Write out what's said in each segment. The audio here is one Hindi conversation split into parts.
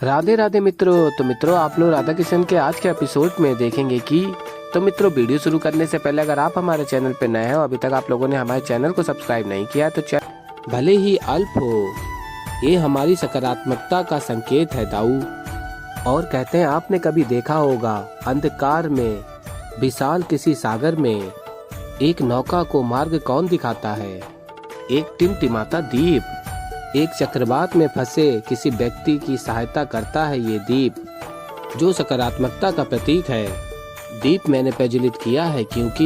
राधे राधे मित्रों। तो मित्रों, आप लोग राधा किशन के आज के एपिसोड में देखेंगे कि मित्रों, वीडियो शुरू करने से पहले अगर आप हमारे चैनल पर नए हैं और अभी तक आप लोगों ने हमारे चैनल को सब्सक्राइब नहीं किया तो भले ही अल्प हो, ये हमारी सकारात्मकता का संकेत है दाऊ। और कहते हैं, आपने कभी देखा होगा अंधकार में विशाल किसी सागर में एक नौका को मार्ग कौन दिखाता है? एक टिमटिमाता दीप। एक चक्रवात में फंसे किसी व्यक्ति की सहायता करता है ये दीप, जो सकारात्मकता का प्रतीक है। दीप मैंने प्रज्वलित किया है क्योंकि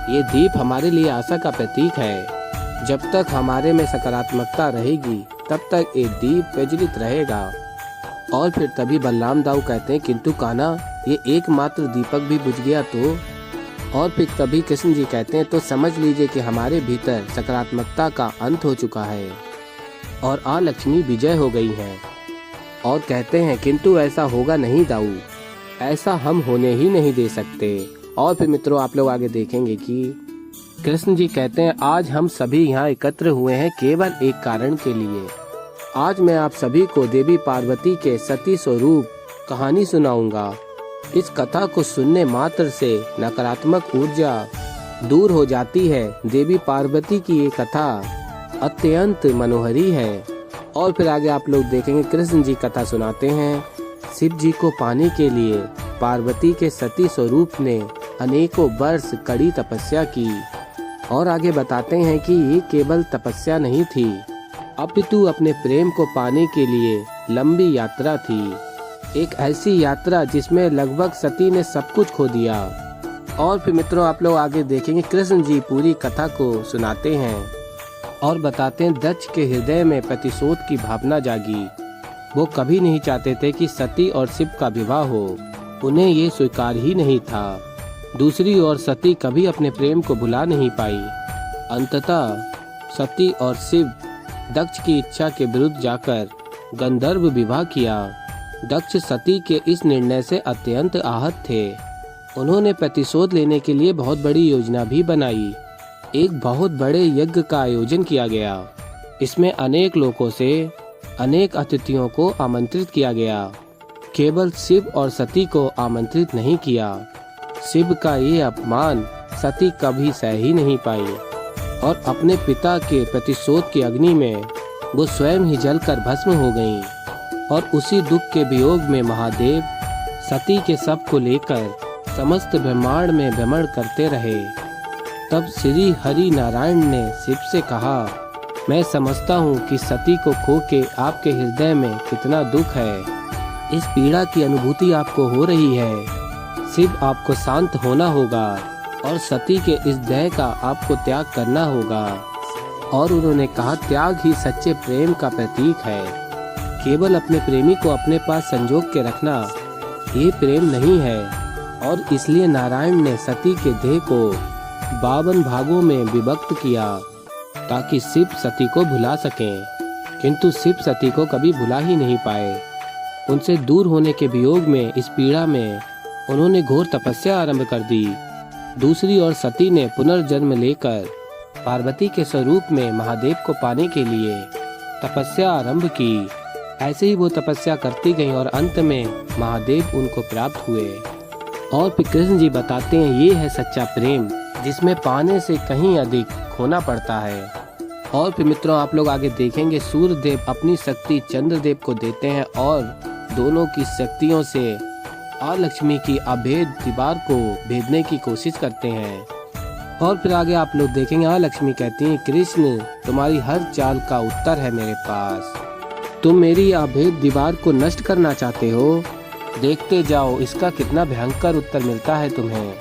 ये दीप हमारे लिए आशा का प्रतीक है। जब तक हमारे में सकारात्मकता रहेगी तब तक ये दीप प्रज्वलित रहेगा। और फिर तभी बलराम दाऊ कहते हैं, किंतु कान्हा, ये एकमात्र दीपक भी बुझ गया तो? और फिर तभी कृष्ण जी कहते हैं, तो समझ लीजिए कि हमारे भीतर सकारात्मकता का अंत हो चुका है और लक्ष्मी विजय हो गई है। और कहते हैं, किंतु ऐसा होगा नहीं दाऊ, ऐसा हम होने ही नहीं दे सकते। और फिर मित्रों, आप लोग आगे देखेंगे कि कृष्ण जी कहते हैं, आज हम सभी यहाँ एकत्र हुए हैं केवल एक कारण के लिए। आज मैं आप सभी को देवी पार्वती के सती स्वरूप कहानी सुनाऊंगा। इस कथा को सुनने मात्र से नकारात्मक ऊर्जा दूर हो जाती है। देवी पार्वती की ये कथा अत्यंत मनोहरी है। और फिर आगे आप लोग देखेंगे, कृष्ण जी कथा सुनाते हैं, शिव जी को पाने के लिए पार्वती के सती स्वरूप ने अनेकों वर्ष कड़ी तपस्या की। और आगे बताते हैं कि ये केवल तपस्या नहीं थी, अपितु अपने प्रेम को पाने के लिए लंबी यात्रा थी। एक ऐसी यात्रा जिसमें लगभग सती ने सब कुछ खो दिया। और फिर मित्रों, आप लोग आगे देखेंगे, कृष्ण जी पूरी कथा को सुनाते हैं और बताते हैं, दक्ष के हृदय में प्रतिशोध की भावना जागी। वो कभी नहीं चाहते थे कि सती और शिव का विवाह हो, उन्हें ये स्वीकार ही नहीं था। दूसरी ओर सती कभी अपने प्रेम को भुला नहीं पाई। अंततः सती और शिव दक्ष की इच्छा के विरुद्ध जाकर गंधर्व विवाह किया। दक्ष सती के इस निर्णय से अत्यंत आहत थे। उन्होंने प्रतिशोध लेने के लिए बहुत बड़ी योजना भी बनाई। एक बहुत बड़े यज्ञ का आयोजन किया गया। इसमें अनेक लोगों से अनेक अतिथियों को आमंत्रित किया गया। केवल शिव और सती को आमंत्रित नहीं किया। शिव का ये अपमान सती कभी सह ही नहीं पाई और अपने पिता के प्रतिशोध की अग्नि में वो स्वयं ही जलकर भस्म हो गईं। और उसी दुख के वियोग में महादेव सती के शव को लेकर समस्त ब्रह्मांड में भ्रमण करते रहे। तब श्री हरि नारायण ने शिव से कहा, मैं समझता हूँ कि सती को खो के आपके हृदय में कितना दुख है। इस पीड़ा की अनुभूति आपको हो रही है। शिव, आपको शांत होना होगा और सती के इस देह का आपको त्याग करना होगा। और उन्होंने कहा, त्याग ही सच्चे प्रेम का प्रतीक है। केवल अपने प्रेमी को अपने पास संजोग के रखना ये प्रेम नहीं है। और इसलिए नारायण ने सती के देह को 52 भागों में विभक्त किया ताकि शिव सती को भुला सकें। किंतु शिव सती को कभी भुला ही नहीं पाए। उनसे दूर होने के वियोग में, इस पीड़ा में उन्होंने घोर तपस्या आरंभ कर दी। दूसरी ओर सती ने पुनर्जन्म लेकर पार्वती के स्वरूप में महादेव को पाने के लिए तपस्या आरंभ की। ऐसे ही वो तपस्या करती गईं और अंत में महादेव उनको प्राप्त हुए। और फिर कृष्ण जी बताते हैं, ये है सच्चा प्रेम जिसमें पाने से कहीं अधिक खोना पड़ता है। और फिर मित्रों, आप लोग आगे देखेंगे, सूर्यदेव अपनी शक्ति चंद्रदेव को देते हैं और दोनों की शक्तियों से लक्ष्मी की अभेद दीवार को भेदने की कोशिश करते हैं। और फिर आगे आप लोग देखेंगे, लक्ष्मी कहती हैं, कृष्ण, तुम्हारी हर चाल का उत्तर है मेरे पास। तुम मेरी अभेद दीवार को नष्ट करना चाहते हो, देखते जाओ इसका कितना भयंकर उत्तर मिलता है तुम्हें।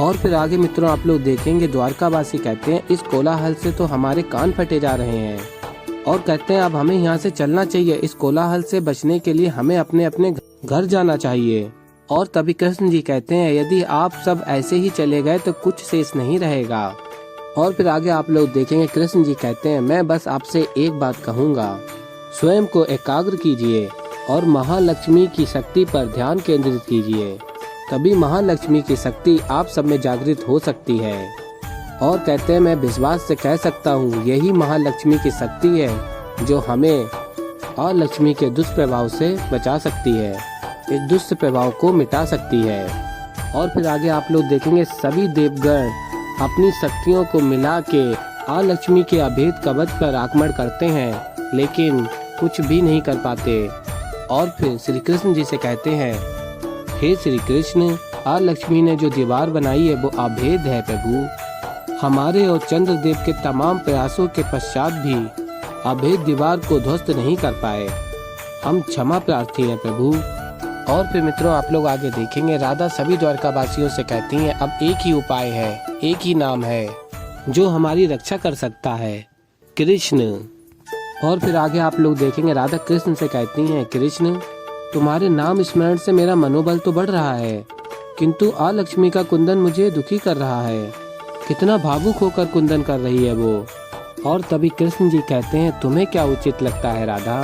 और फिर आगे मित्रों, आप लोग देखेंगे, द्वारकावासी कहते हैं, इस कोलाहल से तो हमारे कान फटे जा रहे हैं। और कहते हैं, अब हमें यहाँ से चलना चाहिए। इस कोलाहल से बचने के लिए हमें अपने अपने घर जाना चाहिए। और तभी कृष्ण जी कहते हैं, यदि आप सब ऐसे ही चले गए तो कुछ शेष नहीं रहेगा। और फिर आगे आप लोग देखेंगे, कृष्ण जी कहते हैं, मैं बस आपसे एक बात कहूँगा, स्वयं को एकाग्र कीजिए और महालक्ष्मी की शक्ति पर ध्यान केंद्रित कीजिए। तभी महालक्ष्मी की शक्ति आप सब में जागृत हो सकती है। और कहते हैं, मैं विश्वास से कह सकता हूँ, यही महालक्ष्मी की शक्ति है जो हमें और लक्ष्मी के दुष्प्रभाव से बचा सकती है, इस दुष्प्रभाव को मिटा सकती है। और फिर आगे आप लोग देखेंगे सभी देवगण अपनी शक्तियों को मिला के लक्ष्मी के अभेद कवच पर आक्रमण करते हैं, लेकिन कुछ भी नहीं कर पाते। और फिर श्री कृष्ण जी से कहते हैं, हे श्री कृष्ण, लक्ष्मी ने जो दीवार बनाई है वो अभेद है प्रभु। हमारे और चंद्रदेव के तमाम प्रयासों के पश्चात भी अभेद दीवार को ध्वस्त नहीं कर पाए। हम क्षमा प्रार्थी हैं प्रभु। और फिर मित्रों आप लोग आगे देखेंगे राधा सभी द्वारकावासियों से कहती हैं, अब एक ही उपाय है, एक ही नाम है जो हमारी रक्षा कर सकता है, कृष्ण। और फिर आगे आप लोग देखेंगे राधा कृष्ण से कहती हैं, कृष्ण तुम्हारे नाम स्मरण से मेरा मनोबल तो बढ़ रहा है, किंतु लक्ष्मी का कुंदन मुझे दुखी कर रहा है। कितना भावुक होकर कुंदन कर रही है वो। और तभी कृष्ण जी कहते हैं, तुम्हें क्या उचित लगता है राधा,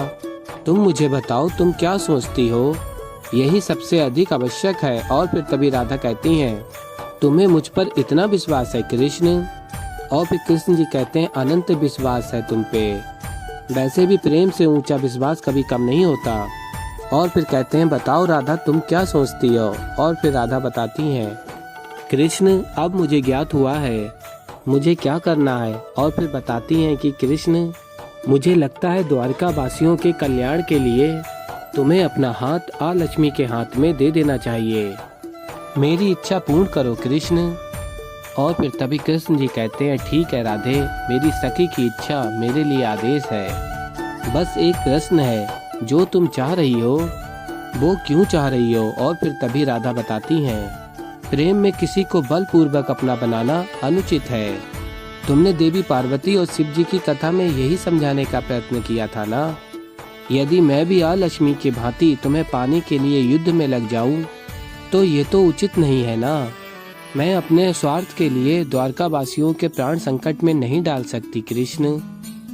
तुम मुझे बताओ, तुम क्या सोचती हो, यही सबसे अधिक आवश्यक है। और फिर तभी राधा कहती हैं, तुम्हें मुझ पर इतना विश्वास है कृष्ण। और फिर कृष्ण जी कहते हैं, अनंत विश्वास है तुम पे, वैसे भी प्रेम से ऊंचा विश्वास कभी कम नहीं होता। और फिर कहते हैं, बताओ राधा तुम क्या सोचती हो। और फिर राधा बताती हैं, कृष्ण अब मुझे ज्ञात हुआ है मुझे क्या करना है। और फिर बताती हैं कि कृष्ण मुझे लगता है द्वारका वासियों के कल्याण के लिए तुम्हें अपना हाथ लक्ष्मी के हाथ में दे देना चाहिए, मेरी इच्छा पूर्ण करो कृष्ण। और फिर तभी कृष्ण जी कहते हैं, ठीक है राधे, मेरी सखी की इच्छा मेरे लिए आदेश है। बस एक प्रश्न है, जो तुम चाह रही हो वो क्यों चाह रही हो। और फिर तभी राधा बताती हैं, प्रेम में किसी को बलपूर्वक अपना बनाना अनुचित है। तुमने देवी पार्वती और शिव जी की कथा में यही समझाने का प्रयत्न किया था ना। यदि मैं भी लक्ष्मी की भांति तुम्हें पाने के लिए युद्ध में लग जाऊं, तो ये तो उचित नहीं है ना। मैं अपने स्वार्थ के लिए द्वारका वासियों के प्राण संकट में नहीं डाल सकती कृष्ण।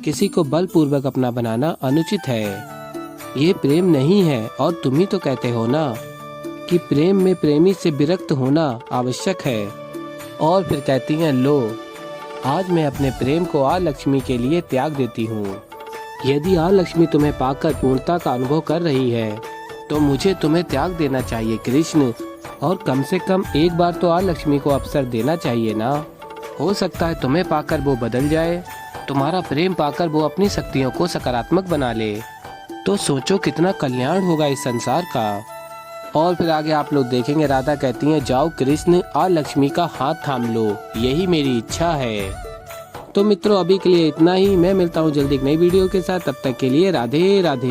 किसी को बलपूर्वक अपना बनाना अनुचित है, ये प्रेम नहीं है। और तुम ही तो कहते हो ना कि प्रेम में प्रेमी से विरक्त होना आवश्यक है। और फिर कहती हैं, लो आज मैं अपने प्रेम को लक्ष्मी के लिए त्याग देती हूँ। यदि लक्ष्मी तुम्हें पाकर पूर्णता का अनुभव कर रही है तो मुझे तुम्हें त्याग देना चाहिए कृष्ण। और कम से कम एक बार तो लक्ष्मी को अवसर देना चाहिए ना। हो सकता है तुम्हें पाकर वो बदल जाए, तुम्हारा प्रेम पाकर वो अपनी शक्तियों को सकारात्मक बना ले, तो सोचो कितना कल्याण होगा इस संसार का। और फिर आगे आप लोग देखेंगे राधा कहती हैं, जाओ कृष्ण लक्ष्मी का हाथ थाम लो, यही मेरी इच्छा है। तो मित्रों अभी के लिए इतना ही, मैं मिलता हूँ जल्दी एक नई वीडियो के साथ, तब तक के लिए राधे राधे।